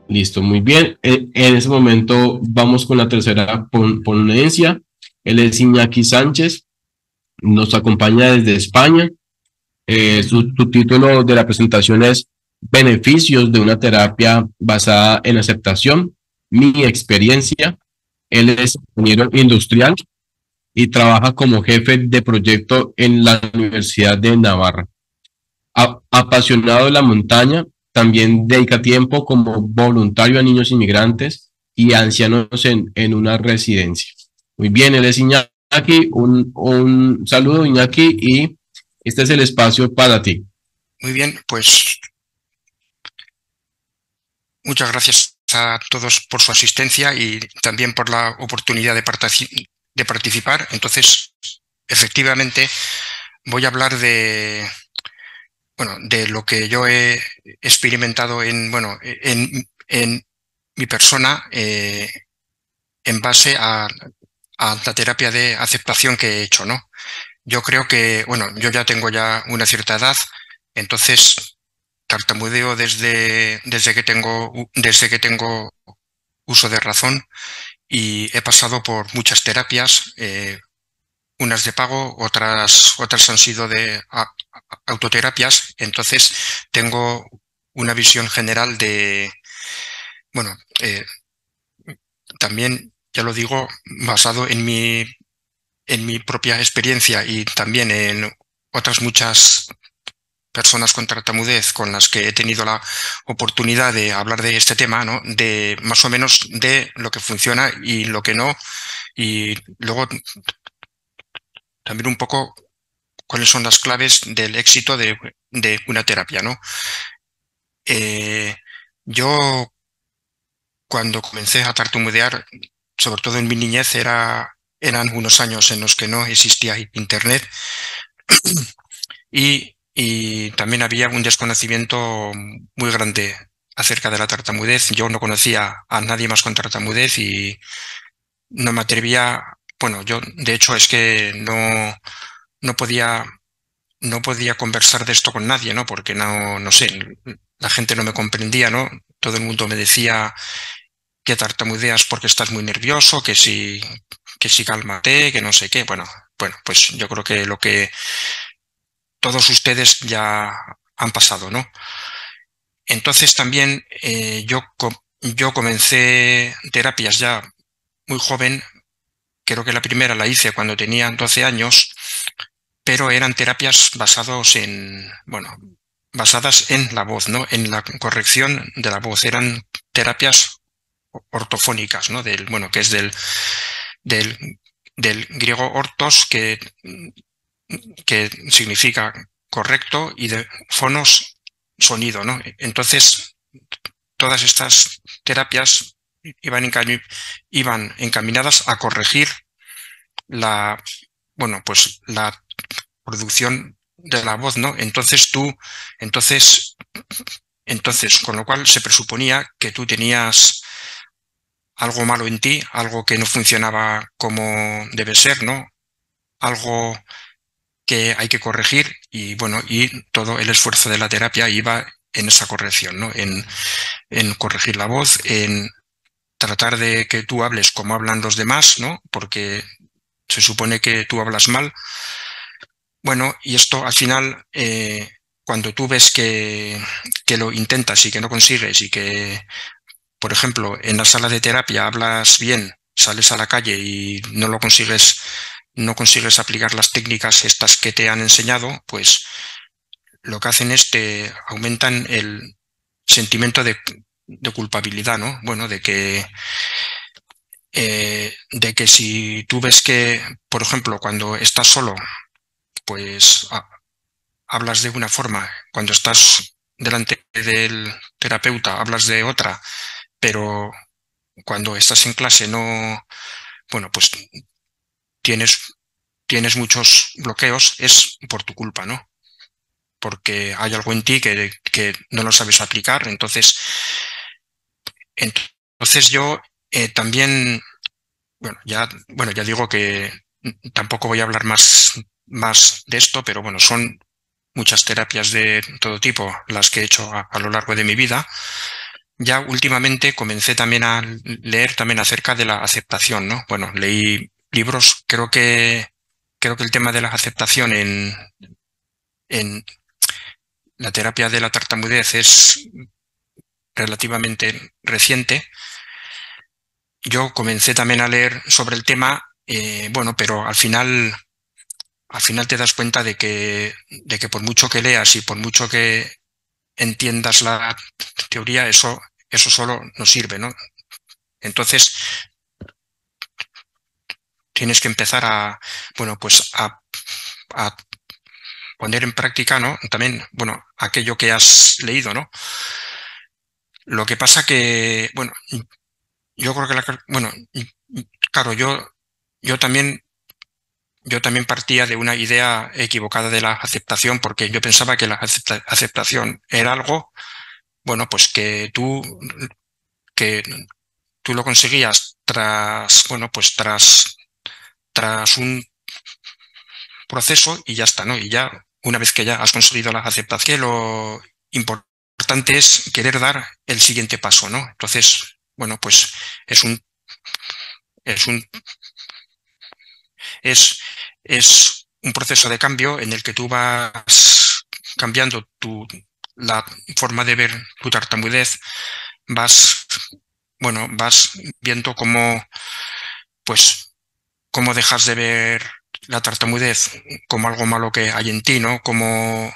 Listo, muy bien. En ese momento vamos con la tercera ponencia. Él es Iñaki Sánchez, nos acompaña desde España. Su título de la presentación es Beneficios de una terapia basada en aceptación, mi experiencia. Él es ingeniero industrial y trabaja como jefe de proyecto en la Universidad de Navarra. Apasionado de la montaña, también dedica tiempo como voluntario a niños inmigrantes y ancianos en una residencia. Muy bien, él es Iñaki, un saludo Iñaki y este es el espacio para ti. Muy bien, pues muchas gracias a todos por su asistencia y también por la oportunidad de participar. Entonces, efectivamente, voy a hablar de lo que yo he experimentado en mi persona en base a la terapia de aceptación que he hecho, ¿no? Yo creo que, yo ya tengo ya una cierta edad, entonces tartamudeo desde que tengo uso de razón y he pasado por muchas terapias, unas de pago, otras han sido de autoterapias. Entonces tengo una visión general bueno, eh, también, ya lo digo, basado en mi propia experiencia y también en otras muchas personas con tartamudez con las que he tenido la oportunidad de hablar de este tema, ¿no? De más o menos de lo que funciona y lo que no, y luego también un poco cuáles son las claves del éxito de una terapia, ¿no? Eh, yo cuando comencé a tartamudear, sobre todo en mi niñez, eran unos años en los que no existía internet y también había un desconocimiento muy grande acerca de la tartamudez. Yo no conocía a nadie más con tartamudez y no me atrevía, yo de hecho es que no podía, no podía conversar de esto con nadie, ¿no? Porque no sé, la gente no me comprendía, ¿no? Todo el mundo me decía que tartamudeas porque estás muy nervioso, que si cálmate, que no sé qué. Bueno, pues yo creo que lo que todos ustedes ya han pasado, ¿no? Entonces también yo comencé terapias ya muy joven. Creo que la primera la hice cuando tenía 12 años, pero eran terapias basadas en la voz, ¿no? En la corrección de la voz. Eran terapias ortofónicas, ¿no? Que es del, del griego ortos, que significa correcto, y de fonos, sonido, ¿no? Entonces, todas estas terapias iban encaminadas a corregir la, pues la producción de la voz, ¿no? Entonces, con lo cual se presuponía que tú tenías algo malo en ti, algo que no funcionaba como debe ser, ¿no? Algo que hay que corregir y todo el esfuerzo de la terapia iba en esa corrección, ¿no? En corregir la voz, en tratar de que tú hables como hablan los demás, ¿no? Porque se supone que tú hablas mal. Bueno, y esto al final, cuando tú ves que lo intentas y que no consigues y que, por ejemplo, en la sala de terapia hablas bien, sales a la calle y no consigues aplicar las técnicas estas que te han enseñado, pues lo que hacen es te aumentan el sentimiento de culpabilidad, ¿no? Bueno, de que si tú ves que, por ejemplo, cuando estás solo, pues hablas de una forma, cuando estás delante del terapeuta hablas de otra, pero cuando estás en clase pues tienes, tienes muchos bloqueos, es por tu culpa, ¿no? Porque hay algo en ti que no lo sabes aplicar. Entonces yo también, ya digo que tampoco voy a hablar más de esto, pero bueno, son muchas terapias de todo tipo las que he hecho a lo largo de mi vida. ya últimamente comencé también a leer también acerca de la aceptación, ¿no? Bueno, leí libros, creo que el tema de la aceptación en la terapia de la tartamudez es relativamente reciente. Yo comencé también a leer sobre el tema, bueno, pero al final te das cuenta de que por mucho que leas y por mucho que entiendas la teoría, eso solo no sirve, ¿no? Entonces tienes que empezar a, bueno, pues a poner en práctica, ¿no? También, bueno, aquello que has leído, ¿no? Lo que pasa que, bueno, yo creo que bueno, claro, yo también partía de una idea equivocada de la aceptación, porque yo pensaba que la aceptación era algo, bueno, pues que tú lo conseguías tras, bueno, pues tras un proceso y ya está, ¿no? Y ya, una vez que ya has conseguido la aceptación, lo importante es querer dar el siguiente paso, ¿no? Entonces, bueno, pues es un, es un, es un proceso de cambio en el que tú vas cambiando la forma de ver tu tartamudez, vas, bueno, vas viendo pues, cómo dejas de ver la tartamudez como algo malo que hay en ti, ¿no? Como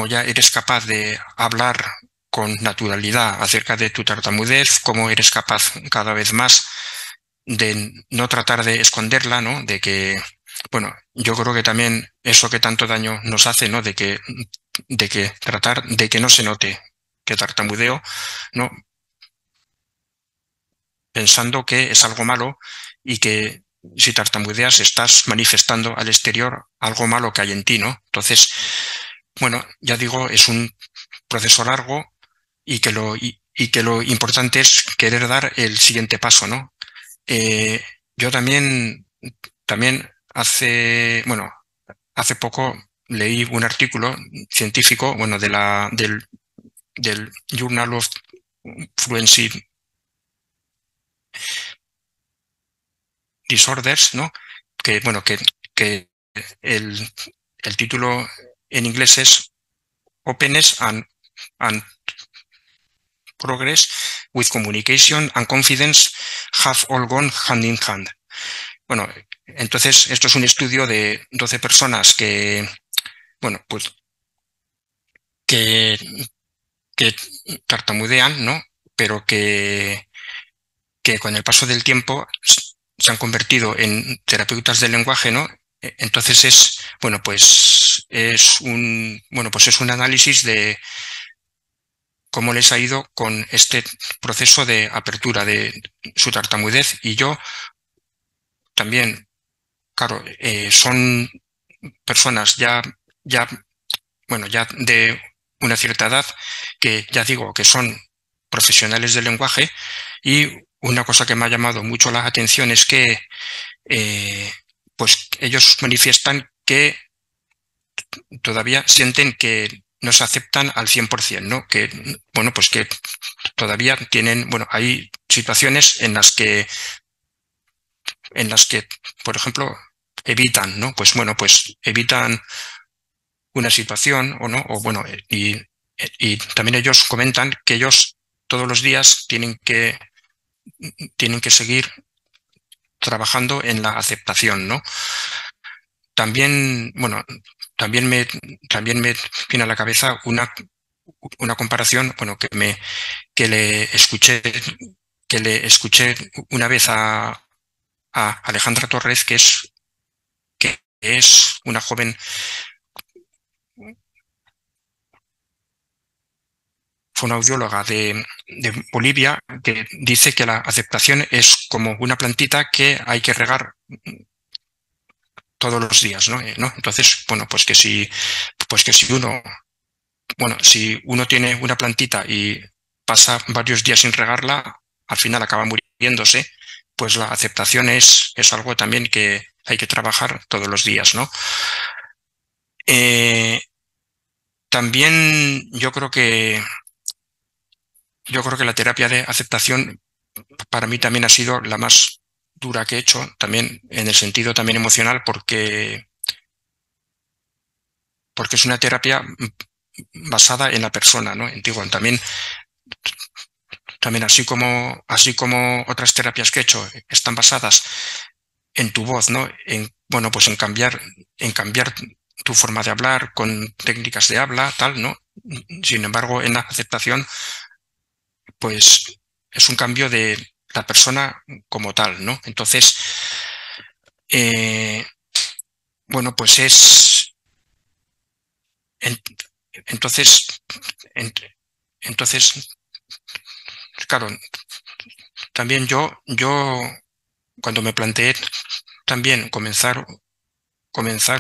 ya eres capaz de hablar con naturalidad acerca de tu tartamudez, cómo eres capaz cada vez más de no tratar de esconderla, ¿no? De que, bueno, yo creo que también eso que tanto daño nos hace, ¿no? De que tratar de que no se note que tartamudeo, ¿no? Pensando que es algo malo y que si tartamudeas estás manifestando al exterior algo malo que hay en ti, ¿no? Entonces, bueno, ya digo, es un proceso largo y que lo importante es querer dar el siguiente paso, ¿no? Yo también bueno, hace poco leí un artículo científico, bueno, del Journal of Fluency Disorders, ¿no? Que, bueno, que el, el título en inglés es Openness and Progress with Communication and Confidence have all gone hand in hand. Bueno, entonces esto es un estudio de 12 personas bueno, pues que, que tartamudean, ¿no? Pero que con el paso del tiempo se han convertido en terapeutas del lenguaje, ¿no? Entonces bueno, pues bueno, pues es un análisis de cómo les ha ido con este proceso de apertura de su tartamudez. Y yo también, claro, son personas bueno, ya de una cierta edad, que ya digo que son profesionales del lenguaje, y una cosa que me ha llamado mucho la atención es que pues ellos manifiestan que todavía sienten que no se aceptan al 100%, ¿no? Que, bueno, pues que todavía tienen, bueno, hay situaciones en las que, por ejemplo, evitan, ¿no? Pues bueno, pues evitan una situación o no, o bueno, y también ellos comentan que ellos todos los días tienen que seguir trabajando en la aceptación, ¿no? También, bueno, también me viene a la cabeza una comparación, bueno, que le escuché una vez a Alejandra Torres, que es una joven fonoaudióloga de Bolivia, que dice que la aceptación es como una plantita que hay que regar todos los días, ¿no? Entonces, bueno, pues que si uno tiene una plantita y pasa varios días sin regarla, al final acaba muriéndose. Pues la aceptación es algo también que hay que trabajar todos los días, ¿no? También yo creo yo creo que la terapia de aceptación para mí también ha sido la más dura que he hecho, también en el sentido también emocional, porque es una terapia basada en la persona, ¿no? Digo, también así como otras terapias que he hecho están basadas en tu voz, ¿no? Bueno, pues en cambiar tu forma de hablar con técnicas de habla, tal, ¿no? Sin embargo, en la aceptación, pues es un cambio de la persona como tal, ¿no? Entonces, eh, bueno, pues en- entonces, en- entonces, claro, también yo cuando me planteé también comenzar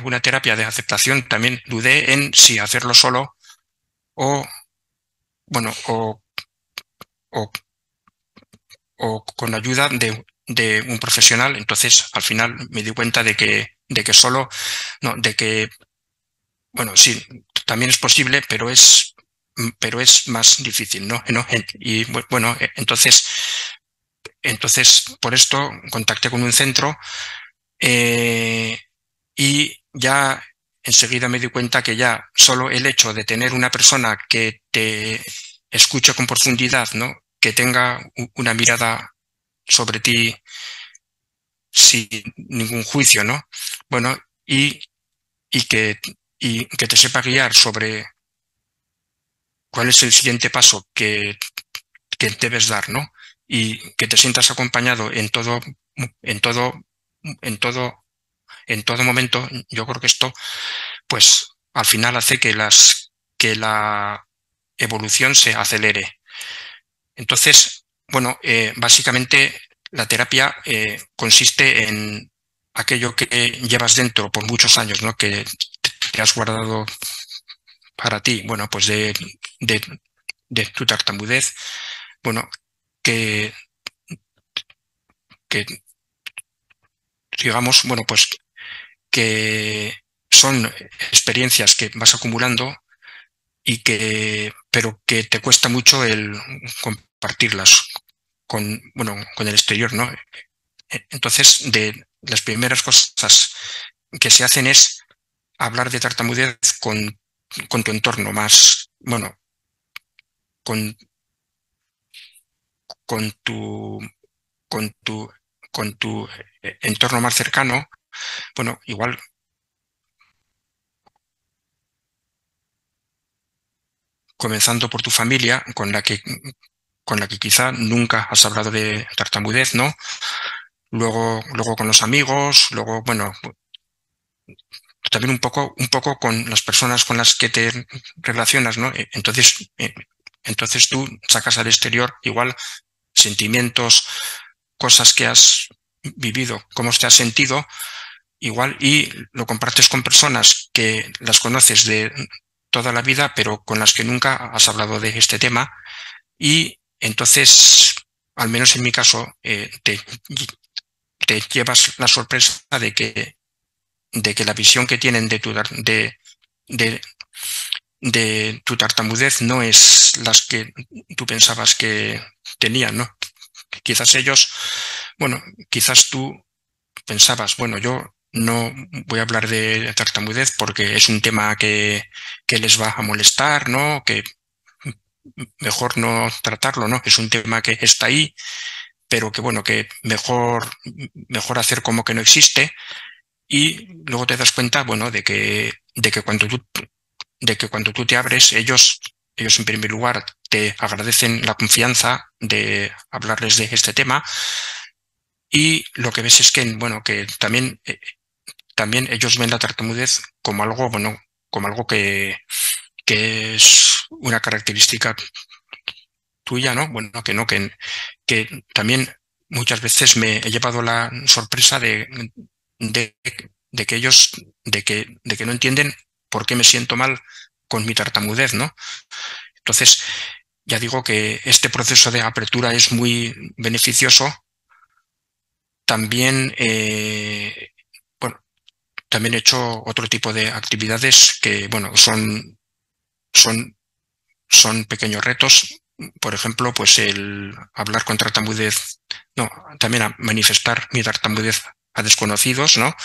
una terapia de aceptación, también dudé en si hacerlo solo o, bueno, o, o con la ayuda de un profesional. Entonces, al final me di cuenta de que solo, no, de que, bueno, sí, también es posible, pero es más difícil, ¿no? Y bueno, entonces, por esto contacté con un centro, eh, y ya enseguida me di cuenta que ya solo el hecho de tener una persona que te escuche con profundidad, ¿no? Que tenga una mirada sobre ti sin ningún juicio, ¿no? Bueno, y que, y que te sepa guiar sobre cuál es el siguiente paso que debes dar, ¿no? Y que te sientas acompañado en todo, en todo, en todo momento. Yo creo que esto, pues, al final hace que la evolución se acelere. Entonces, bueno, básicamente la terapia consiste en aquello que llevas dentro por muchos años, ¿no? Que te has guardado para ti, bueno, pues de, de tu tartamudez, bueno, que, que digamos, bueno, pues que son experiencias que vas acumulando pero que te cuesta mucho el compartirlas bueno, con el exterior, ¿no? Entonces, de las primeras cosas que se hacen es hablar de tartamudez con tu entorno más, bueno, con, con tu, con tu, con tu entorno más cercano, bueno, igual comenzando por tu familia, con la que quizá nunca has hablado de tartamudez, ¿no? Luego con los amigos, luego, bueno, también un poco con las personas con las que te relacionas, ¿no? Entonces tú sacas al exterior igual sentimientos, cosas que has vivido, cómo te has sentido, igual, y lo compartes con personas que las conoces de toda la vida, pero con las que nunca has hablado de este tema, y entonces, al menos en mi caso, te llevas la sorpresa de que la visión que tienen de, de tu tartamudez no es las que tú pensabas que tenían, ¿no? Quizás ellos, bueno, quizás tú pensabas, bueno, yo no voy a hablar de tartamudez porque es un tema que les va a molestar, ¿no? Que mejor no tratarlo, ¿no? Es un tema que está ahí, pero que bueno, que mejor hacer como que no existe. Y luego te das cuenta, bueno, de que cuando tú te abres, ellos en primer lugar te agradecen la confianza de hablarles de este tema, y lo que ves es que, bueno, que también ellos ven la tartamudez como algo, bueno, como algo que es una característica tuya, ¿no? Bueno, que también muchas veces me he llevado la sorpresa de, de que ellos, de que no entienden por qué me siento mal con mi tartamudez, ¿no? Entonces, ya digo que este proceso de apertura es muy beneficioso. También, bueno, también he hecho otro tipo de actividades que, bueno, son pequeños retos. por ejemplo, pues el hablar con tartamudez, no, también a manifestar mi tartamudez a desconocidos, ¿no?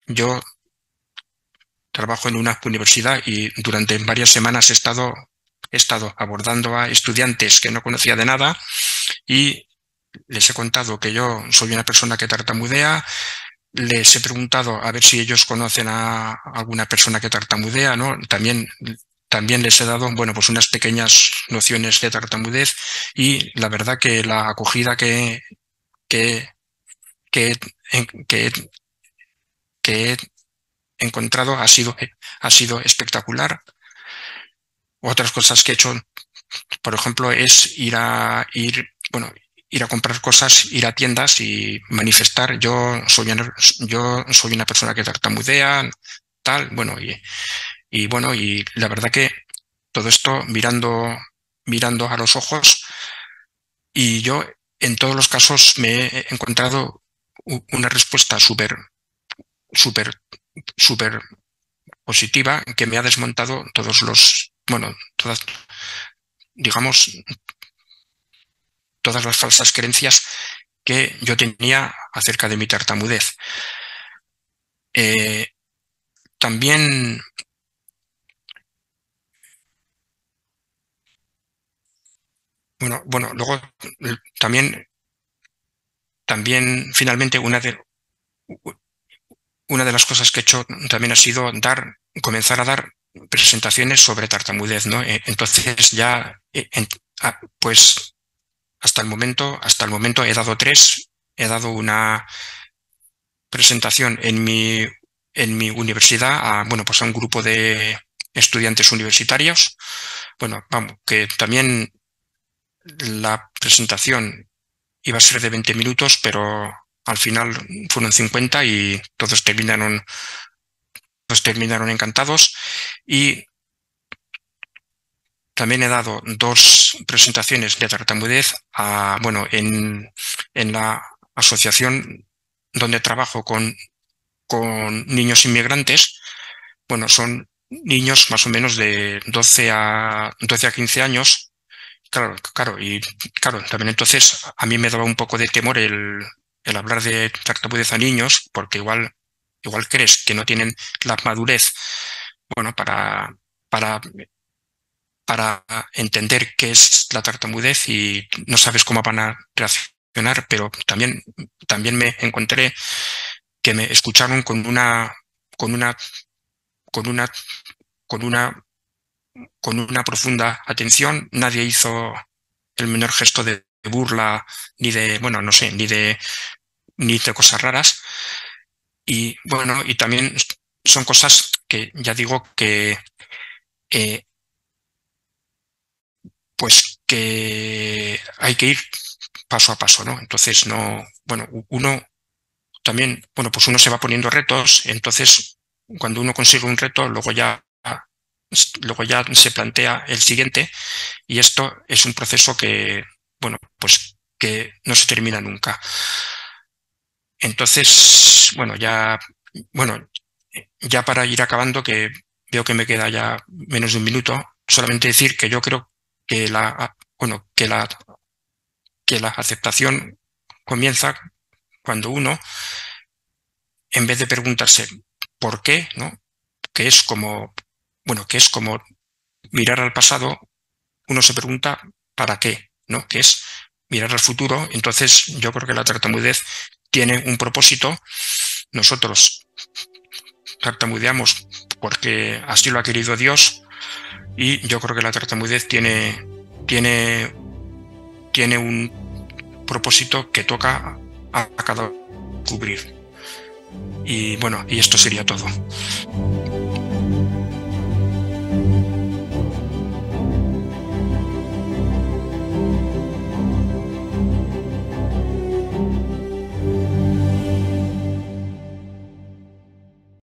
Yo trabajo en una universidad y durante varias semanas he estado abordando a estudiantes que no conocía de nada y les he contado que yo soy una persona que tartamudea. Les he preguntado a ver si ellos conocen a alguna persona que tartamudea, ¿no? También les he dado, bueno, pues unas pequeñas nociones de tartamudez y la verdad que la acogida que, que, que, que he encontrado ha sido espectacular. Otras cosas que he hecho, por ejemplo, es ir a comprar cosas, ir a tiendas y manifestar, yo soy una persona que tartamudea, tal, bueno, y la verdad que todo esto mirando a los ojos, y yo en todos los casos me he encontrado una respuesta súper, súper, súper positiva que me ha desmontado digamos, todas las falsas creencias que yo tenía acerca de mi tartamudez. También, luego también finalmente una de las cosas que he hecho también ha sido comenzar a dar presentaciones sobre tartamudez, ¿no? Entonces ya, pues hasta el momento he dado 3. He dado una presentación en mi universidad a un grupo de estudiantes universitarios. Bueno, vamos, que también la presentación iba a ser de 20 minutos, pero al final fueron 50 y todos terminaron encantados. Y también he dado 2 presentaciones de tartamudez en la asociación donde trabajo con niños inmigrantes. Bueno, son niños más o menos de 12 a 15 años. Claro, también entonces a mí me daba un poco de temor el hablar de tartamudez a niños, porque igual crees que no tienen la madurez, bueno, para entender qué es la tartamudez y no sabes cómo van a reaccionar, pero también me encontré que me escucharon con una profunda atención. Nadie hizo el menor gesto de burla, ni de, no sé, ni de cosas raras. Y bueno, y también son cosas que ya digo que pues que hay que ir paso a paso, ¿no? Entonces uno también, pues uno se va poniendo retos. Entonces cuando uno consigue un reto, luego ya se plantea el siguiente, y esto es un proceso que, pues que no se termina nunca. Entonces, ya para ir acabando, que veo que me queda ya menos de un minuto, solamente decir que yo creo que la aceptación comienza cuando uno, en vez de preguntarse por qué, ¿no? Que es como mirar al pasado, uno se pregunta para qué, ¿no? Que es mirar al futuro. Entonces yo creo que la tartamudez tiene un propósito. Nosotros tartamudeamos porque así lo ha querido Dios, y yo creo que la tartamudez tiene un propósito que toca a cada cubrir. Y bueno, y esto sería todo.